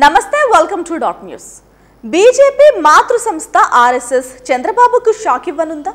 నమస్తే welcome to dot news. BJP మాతృ సంస్థ ఆర్ఎస్ఎస్ చంద్రబాబుకు షాక్ ఇవ్వనుందా?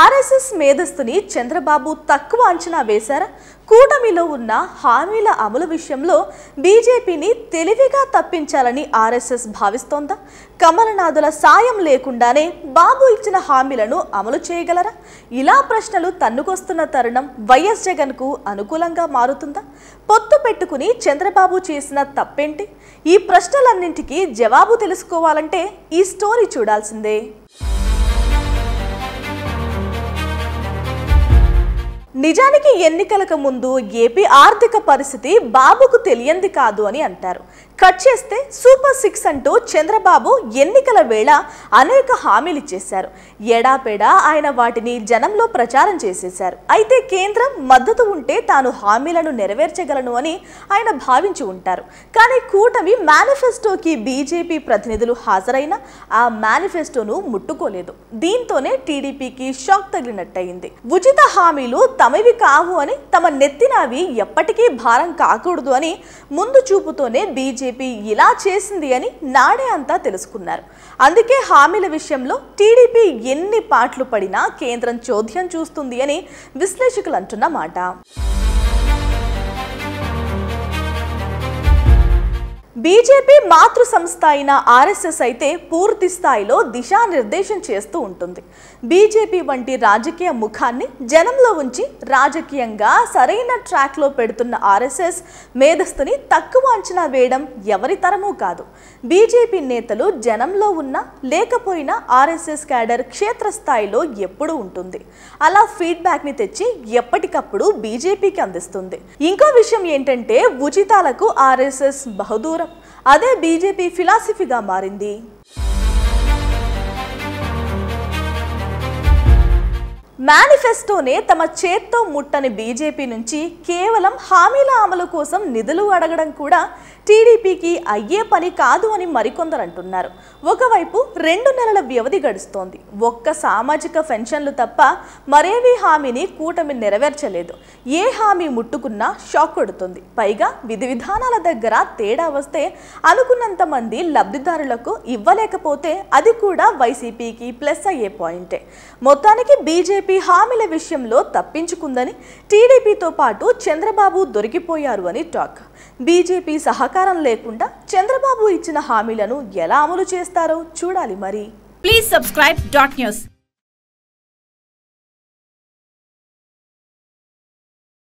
ఆర్ఎస్ఎస్ మేధస్తుని చంద్రబాబు తక్కువ అంచనా వేశారా? కూటమిలో ఉన్న హామీల అమలు విషయంలో బీజేపీని తెలివిగా తప్పించాలని ఆర్ఎస్ఎస్ భావిస్తోందా? కమలనాథుల సాయం లేకుండానే బాబు ఇచ్చిన హామీలను అమలు చేయగలరా? ఇలా ప్రశ్నలు తన్నుకొస్తున్న తరుణం వైఎస్ జగన్కు అనుకూలంగా మారుతుందా? పొత్తు పెట్టుకుని చంద్రబాబు చేసిన తప్పేంటి? ఈ ప్రశ్నలన్నింటికీ జవాబు తెలుసుకోవాలంటే ఈ స్టోరీ చూడాల్సిందే. నిజానికి ఎన్నికలకు ముందు ఏపీ ఆర్థిక పరిస్థితి బాబుకు తెలియంది కాదు అని అంటారు. కట్ చేస్తే సూపర్ 6 అంటూ చంద్రబాబు ఎన్నికల వేళ అనేక హామీలు ఇచ్చేశారు. ఎడాపెడా ఆయన వాటిని జనంలో ప్రచారం చేసేశారు. అయితే కేంద్రం మద్దతు ఉంటే తాను హామీలను నెరవేర్చగలను అని ఆయన భావించి ఉంటారు. కానీ కూటమి మేనిఫెస్టోకి బీజేపీ ప్రతినిధులు హాజరైన ఆ మేనిఫెస్టోను ముట్టుకోలేదు. దీంతోనే టీడీపీకి షాక్ తగిలినట్టయింది. ఉచిత హామీలు తమవి కావు అని, తమ నెత్తినవి ఎప్పటికీ భారం కాకూడదు అని ముందు చూపుతోనే బీజేపీ ఇలా చేసింది అని నాడే అంతా తెలుసుకున్నారు. అందుకే హామీల విషయంలో టీడీపీ ఎన్ని పాట్లు పడినా కేంద్రం చోద్యం చూస్తుంది అని విశ్లేషకులు అంటున్న మాట. బీజేపీ మాతృ సంస్థ అయిన ఆర్ఎస్ఎస్ అయితే పూర్తి స్థాయిలో దిశానిర్దేశం చేస్తూ ఉంటుంది. బీజేపీ వంటి రాజకీయ ముఖాన్ని జనంలో ఉంచి రాజకీయంగా సరైన ట్రాక్లో పెడుతున్న ఆర్ఎస్ఎస్ మేధస్తుని తక్కువ అంచనా వేయడం ఎవరి తరమూ కాదు. బీజేపీ నేతలు జనంలో ఉన్నా లేకపోయినా ఆర్ఎస్ఎస్ క్యాడర్ క్షేత్రస్థాయిలో ఎప్పుడూ ఉంటుంది. అలా ఫీడ్బ్యాక్ని తెచ్చి ఎప్పటికప్పుడు బీజేపీకి అందిస్తుంది. ఇంకో విషయం ఏంటంటే ఉచితాలకు ఆర్ఎస్ఎస్ బహుదూరం. అదే బీజేపీ ఫిలాసఫీగా మారింది. మేనిఫెస్టోనే తమ చేత్తో ముట్టని బీజేపీ నుంచి కేవలం హామీల అమలు కోసం నిధులు అడగడం కూడా టీడీపీకి అయ్యే పని కాదు అని మరికొందరు అంటున్నారు. ఒకవైపు 2 నెలల వ్యవధి గడుస్తోంది. ఒక్క సామాజిక పెన్షన్లు తప్ప మరేవీ హామీని కూటమి నెరవేర్చలేదు. ఏ హామీ ముట్టుకున్నా షాక్ కొడుతుంది. పైగా విధి విధానాల దగ్గర తేడా వస్తే అనుకున్నంత మంది లబ్ధిదారులకు ఇవ్వలేకపోతే అది కూడా వైసీపీకి ప్లస్ అయ్యే పాయింటే. మొత్తానికి బీజేపీ హామీల విషయంలో తప్పించుకుందని, టీడీపీతో పాటు చంద్రబాబు దొరికిపోయారు అని టాక్. బీజేపీ సహకారం లేకుండా చంద్రబాబు ఇచ్చిన హామీలను ఎలా అమలు చేస్తారో చూడాలి మరి. Please subscribe dot news.